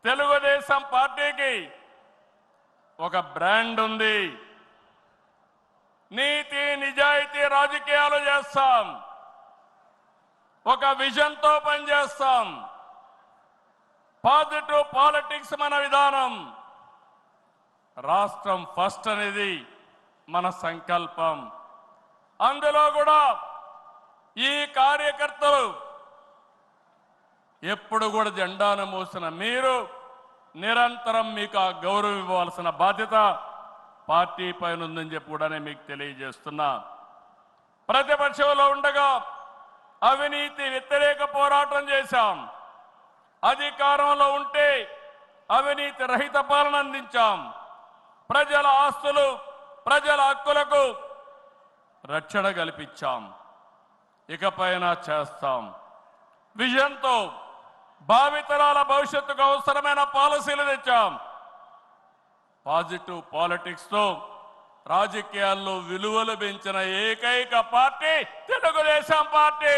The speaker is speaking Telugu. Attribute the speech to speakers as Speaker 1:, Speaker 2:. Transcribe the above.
Speaker 1: తెలుగుదేశం పార్టీకి ఒక బ్రాండ్ ఉంది. నీతి నిజాయితీ రాజకీయాలు చేస్తాం, ఒక విజన్తో పనిచేస్తాం. పాజిటివ్ పాలిటిక్స్ మన విధానం. రాష్ట్రం ఫస్ట్ అనేది మన సంకల్పం. అందులో కూడా ఈ కార్యకర్తలు ఎప్పుడు కూడా జెండాను మోసిన మీరు నిరంతరం మీకు ఆ గౌరవం ఇవ్వాల్సిన బాధ్యత పార్టీ పైన ఉందని చెప్పి కూడా నేను మీకు తెలియజేస్తున్నా. ప్రతిపక్షంలో ఉండగా అవినీతి వ్యతిరేక పోరాటం చేశాం. అధికారంలో ఉంటే అవినీతి రహిత పాలన అందించాం. ప్రజల ఆస్తులు, ప్రజల హక్కులకు రక్షణ కల్పించాం. ఇకపైన చేస్తాం. విజన్తో భావితరాల భవిష్యత్తుకు అవసరమైన పాలసీలు తెచ్చాం. పాజిటివ్ పాలిటిక్స్తో రాజకీయాల్లో విలువలు పెంచిన ఏకైక పార్టీ తెలుగుదేశం పార్టీ.